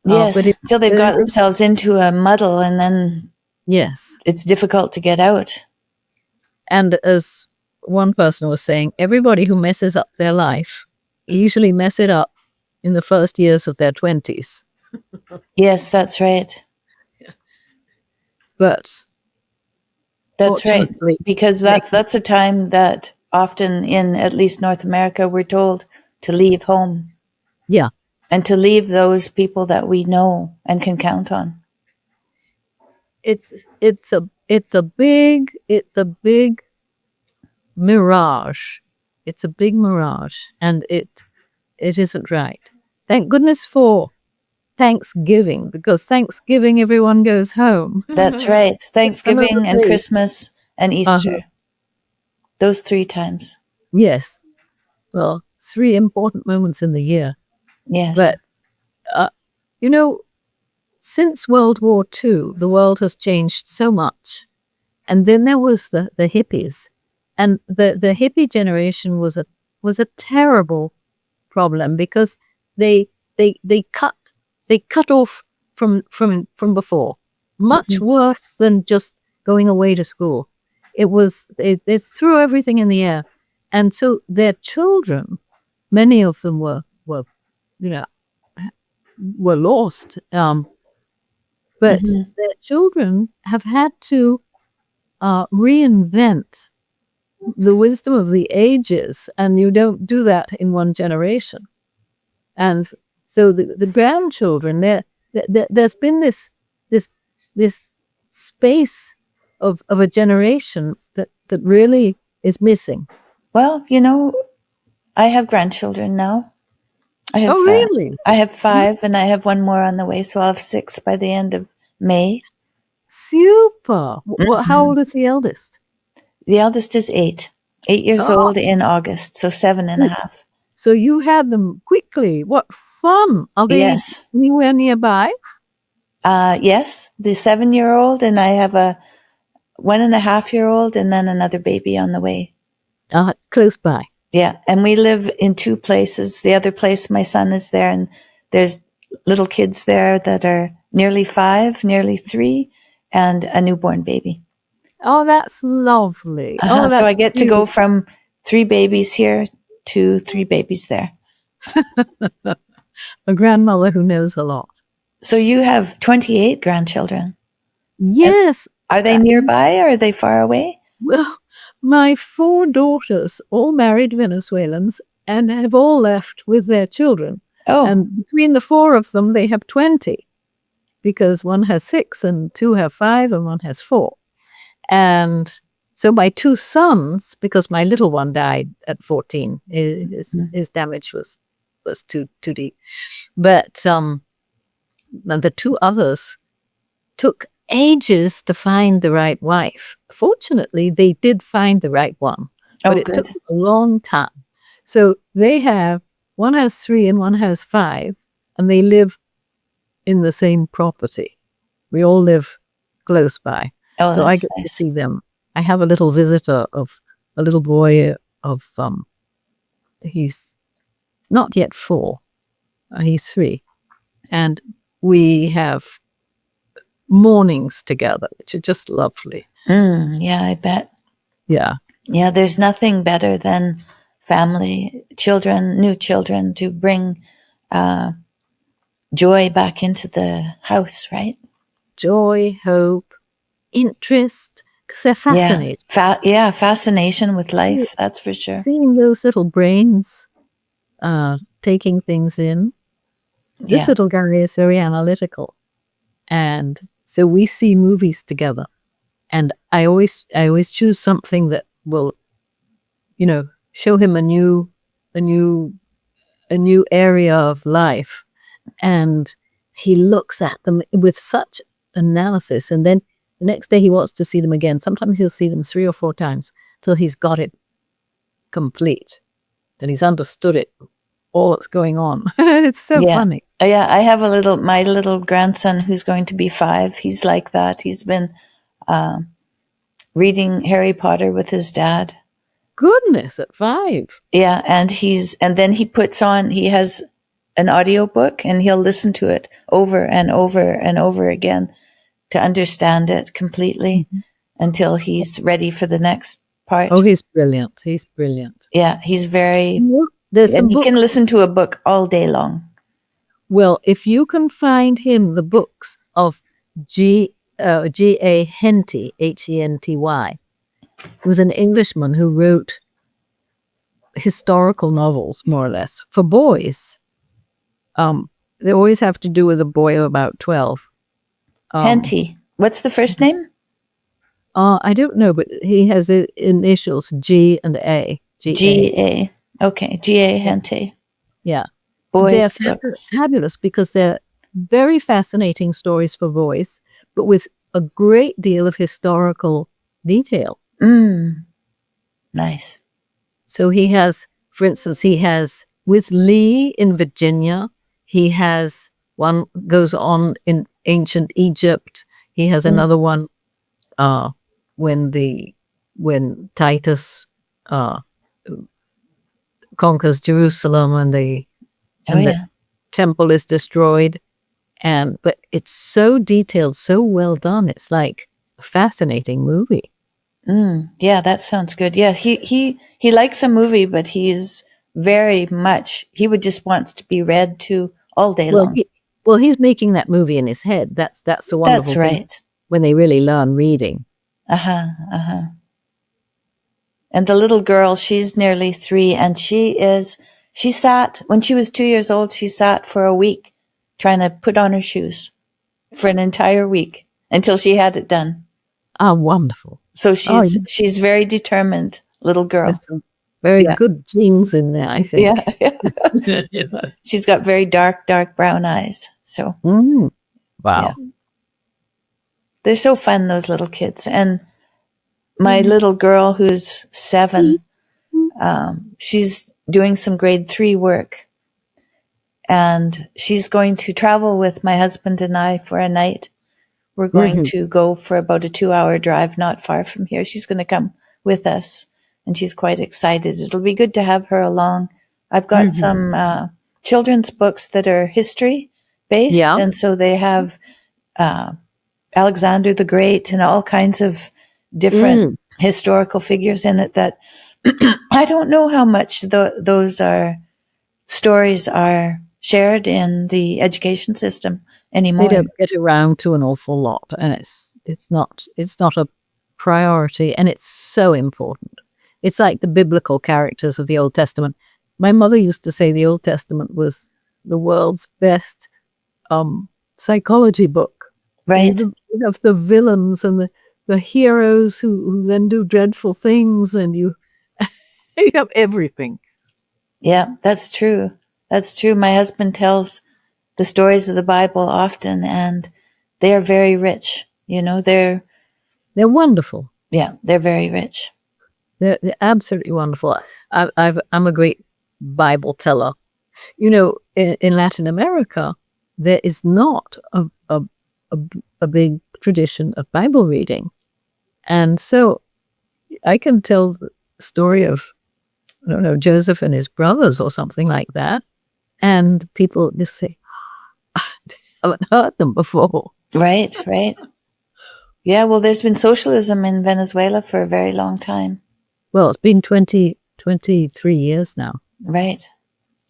Yes, until they've got themselves into a muddle, and then it's difficult to get out. And as one person was saying, everybody who messes up their life usually mess it up in the first years of their 20s. Yes, that's right. But That's right. fortunately, Because that's a time that often in at least North America, we're told to leave home yeah, and to leave those people that we know and can count on. it's a big mirage. It's a big mirage, and it isn't right. Thank goodness for Thanksgiving, because Thanksgiving everyone goes home. That's right. Thanksgiving and place. Christmas and Easter. Those 3 times. Yes. Well, 3 important moments in the year. Yes. But, since World War II, the world has changed so much. And then there was the hippies. And the hippie generation was a terrible problem, because they cut off from before. Much worse than just going away to school. It was, they threw everything in the air. And so their children, many of them were lost. But their children have had to reinvent the wisdom of the ages, and you don't do that in one generation. And so the grandchildren, there's been this space of a generation that really is missing. Well, I have grandchildren now. Really? I have 5 and I have 1 more on the way, so I'll have 6 by the end of May. Super. How old is the eldest? The eldest is 8 years old in August, so 7.5. So you had them quickly. What fun. Are they anywhere nearby? Yes, the 7-year-old, and I have a 1.5-year-old and then another baby on the way. Close by. Yeah, and we live in 2 places. The other place, my son is there, and there's little kids there that are nearly 5, nearly 3, and a newborn baby. Oh, that's lovely. So I get to go from 3 babies here to 3 babies there. A grandmother who knows a lot. So you have 28 grandchildren. Yes. And are they nearby or are they far away? Well, my 4 daughters, all married Venezuelans, and have all left with their children. Oh. And between the 4 of them, they have 20, because one has 6 and 2 have 5 and 1 has 4. And so my 2 sons, because my little one died at 14, his damage was too deep. But the 2 others took ages to find the right wife. Fortunately, they did find the right one, but it took a long time. So one has 3 and one has 5, and they live in the same property. We all live close by. Oh, so I get to see them. I have a little visitor of a little boy of, he's not yet 4. He's 3. And we have mornings together, which are just lovely. Yeah, I bet. Yeah. Yeah, there's nothing better than family, children, new children, to bring joy back into the house, right? Joy, hope, interest, because they're fascinated. Yeah, fascination with life, that's for sure. Seeing those little brains taking things in. This little guy is very analytical. And so we see movies together. And I always choose something that will, show him a new area of life. And he looks at them with such analysis. And then the next day he wants to see them again. Sometimes he'll see them 3 or 4 times till he's got it complete. Then he's understood it, all that's going on. It's so funny. Yeah, I have my little grandson who's going to be 5. He's like that. He's been reading Harry Potter with his dad. Goodness, at 5. Yeah, and then he has an audiobook and he'll listen to it over and over and over again to understand it completely until he's ready for the next part. Oh, he's brilliant. He's brilliant. Yeah, he's very There's some And you can books. listen to a book all day long. Well, if you can find him the books of G.A. Henty, Henty, who was an Englishman who wrote historical novels, more or less, for boys. They always have to do with a boy of about 12. Henty. What's the first name? I don't know, but he has initials G and A. G.A. Okay, G.A. Henty. Yeah. Boys' They're books. fabulous because they're very fascinating stories for boys, but with a great deal of historical detail. Nice. So he has, for instance, with Lee in Virginia, he has one goes on in ancient Egypt. He has another one when Titus conquers Jerusalem and the temple is destroyed. But it's so detailed, so well done. It's like a fascinating movie. Yeah, that sounds good. Yes, he likes a movie, but he's very much, he would just wants to be read to all day long. He's making that movie in his head. That's the wonderful That's right. thing when they really learn reading. And the little girl, she's nearly 3, and she sat, when she was 2 years old, she sat for a week trying to put on her shoes for an entire week until she had it done. Ah, wonderful. So she's very determined, little girl. There's some very good genes in there, I think. Yeah. She's got very dark brown eyes. So wow. Yeah. They're so fun, those little kids. And my little girl who's 7, she's doing some grade 3 work. And she's going to travel with my husband and I for a night. We're going to go for about a 2-hour drive, not far from here. She's going to come with us, and she's quite excited. It'll be good to have her along. I've got some children's books that are history based, and so they have Alexander the Great and all kinds of different historical figures in it that I don't know how much those stories are shared in the education system anymore. They don't get around to an awful lot, and it's not a priority, and it's so important. It's like the biblical characters of the Old Testament. My mother used to say the Old Testament was the world's best psychology book. Right. You have the villains and the heroes who then do dreadful things, and you have everything. Yeah, that's true. That's true. My husband tells the stories of the Bible often, and they are very rich. You know, they're wonderful. Yeah, they're very rich. They're absolutely wonderful. I'm a great Bible teller. You know, in Latin America, there is not a big tradition of Bible reading. And so I can tell the story of, I don't know, Joseph and his brothers or something like that. And people just say, I haven't heard them before. Right. Yeah, well, there's been socialism in Venezuela for a very long time. Well, it's been 23 years now. Right.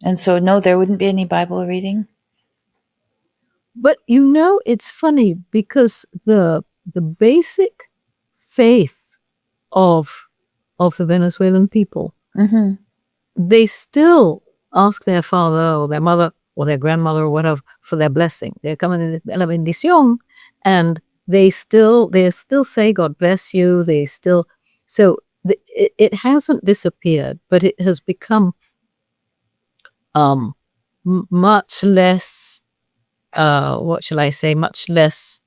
And so, no, there wouldn't be any Bible reading. But, you know, it's funny because the basic faith of the Venezuelan people, they still ask their father or their mother or their grandmother or whatever for their blessing. They're coming in la bendición, and they still say, God bless you. They still, so it hasn't disappeared, but it has become much less, what shall I say, much less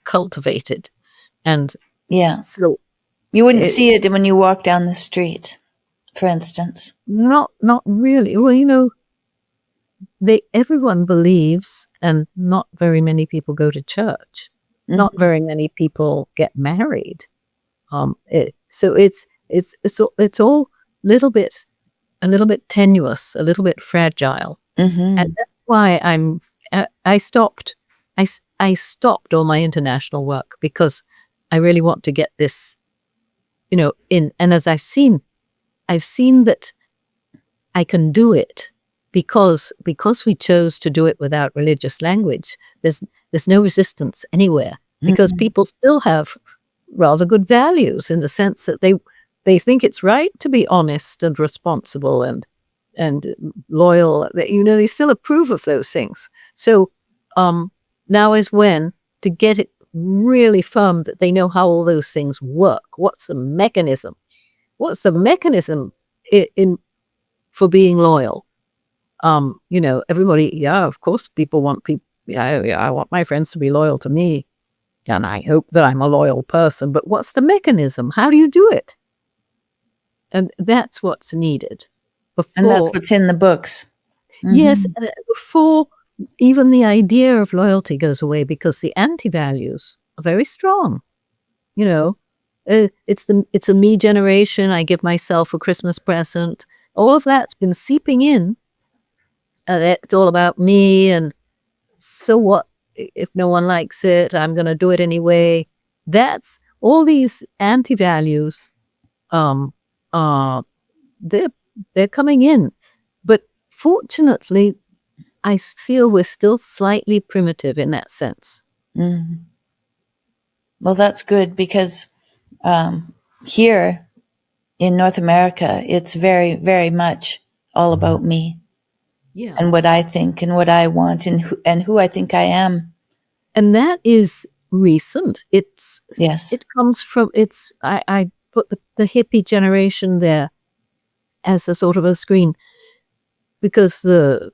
cultivated. And yeah, so you wouldn't see it when you walk down the street, for instance. Not really. Well, you know, everyone believes, and not very many people go to church. Not very many people get married. So it's all a little bit tenuous, a little bit fragile, and that's why I stopped all my international work, because I really want to get this, you know, in. And as I've seen that I can do it because we chose to do it without religious language. There's no resistance anywhere because people still have rather good values in the sense that they think it's right to be honest and responsible and loyal. They still approve of those things. So now is when to get it really firm that they know how all those things work. What's the mechanism? What's the mechanism for being loyal? Everybody, of course, people want people. I want my friends to be loyal to me, and I hope that I'm a loyal person. But what's the mechanism? How do you do it? And that's what's needed. And that's what's in the books. Yes, before even the idea of loyalty goes away, because the anti-values are very strong. It's a me generation. I give myself a Christmas present. All of that's been seeping in. It's all about me, and so what if no one likes it? I'm going to do it anyway. That's all these anti-values. They're coming in, but fortunately, I feel we're still slightly primitive in that sense. Mm. Well, that's good, because here in North America, it's very, very much all about me. Yeah. And what I think and what I want and who I think I am. And that is recent. Yes. It comes from, I put the hippie generation there as a sort of a screen, because the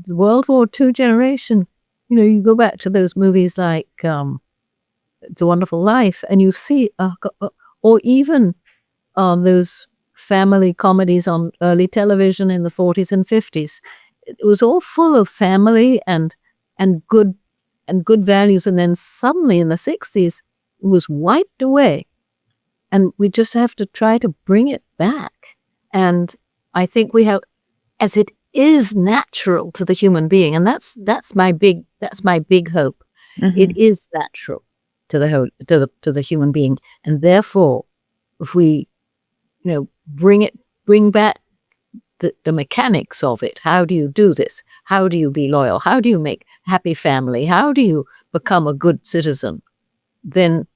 World War II generation, you go back to those movies like It's a Wonderful Life, and you see, or even those family comedies on early television in the 40s and 50s. It was all full of family and good values, and then suddenly in the 60s it was wiped away, and we just have to try to bring it back. And I think we have, as it is natural to the human being, and that's my big hope. Mm-hmm. It is natural to the human being, and therefore, if we bring back the mechanics of it. How do you do this? How do you be loyal? How do you make happy family? How do you become a good citizen? Then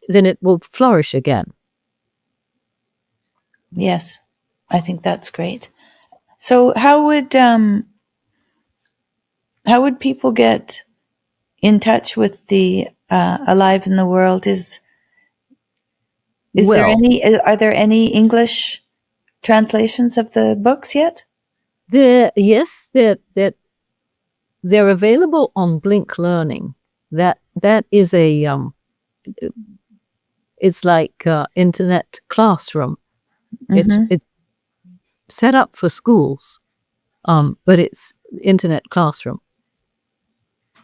it will flourish again. Yes, I think that's great. So how would people get in touch with the Alive in the World? Are there any English translations of the books yet? They're available on Blink Learning. That is it's like internet classroom. Mm-hmm. It's set up for schools, but it's internet classroom.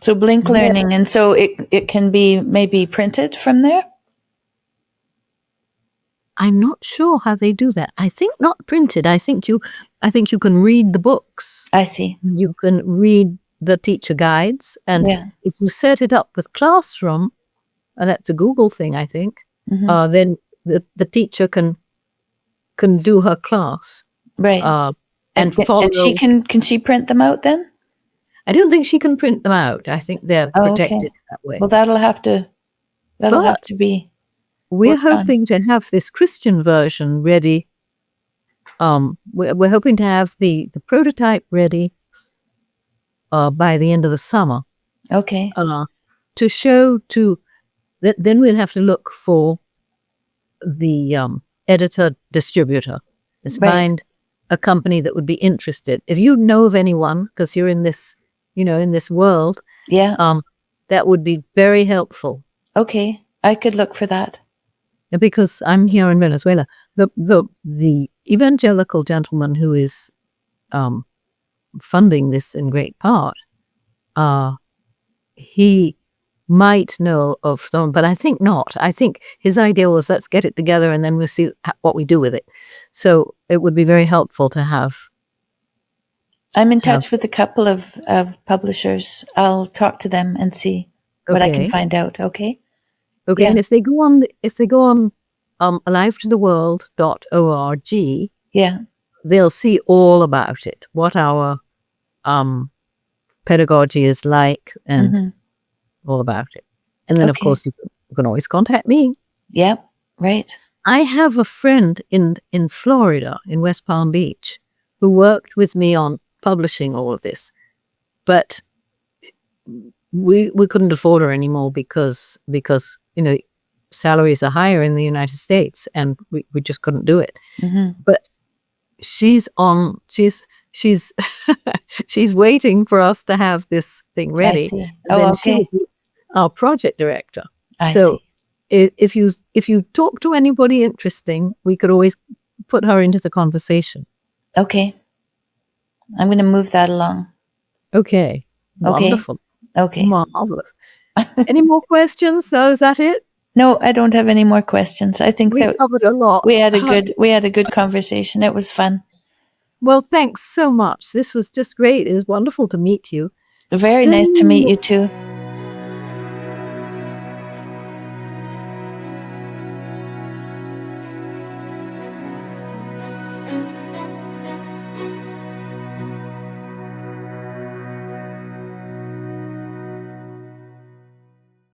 So Blink Learning, and so it can be maybe printed from there? I'm not sure how they do that. I think not printed. I think you can read the books. I see. You can read the teacher guides, and if you set it up with Classroom, and that's a Google thing, I think, mm-hmm. Then the teacher can do her class, right? And follow. And she can she print them out then? I don't think she can print them out. I think they're protected that way. Well, that'll have to be. We're hoping to have this Christian version ready. We're hoping to have the prototype ready by the end of the summer. Okay. To show then we'll have to look for the editor distributor. Let's find a company that would be interested. If you know of anyone, because you're in this, in this world, that would be very helpful. Okay, I could look for that. Because I'm here in Venezuela. The evangelical gentleman who is funding this in great part, he might know of some, but I think not. I think his idea was, let's get it together and then we'll see what we do with it. So it would be very helpful to have. I'm in touch with a couple of publishers. I'll talk to them and see what I can find out. Okay. Okay, and if they go on alivetotheworld.org, they'll see all about it, what our pedagogy is like, and all about it. And then, of course, you can always contact me. Yep, right. I have a friend in Florida, in West Palm Beach, who worked with me on publishing all of this. But we couldn't afford her anymore because salaries are higher in the United States, and we just couldn't do it. But she's she's waiting for us to have this thing ready. I see. And then she will be our project director. I see. If you talk to anybody interesting, we could always put her into the conversation. Okay. I'm going to move that along. Okay. Wonderful. Okay. Marvelous. Any more questions? So is that it? No, I don't have any more questions. I think we covered a lot. We had a good conversation. It was fun. Well, thanks so much. This was just great. It was wonderful to meet you. Very nice to meet you too.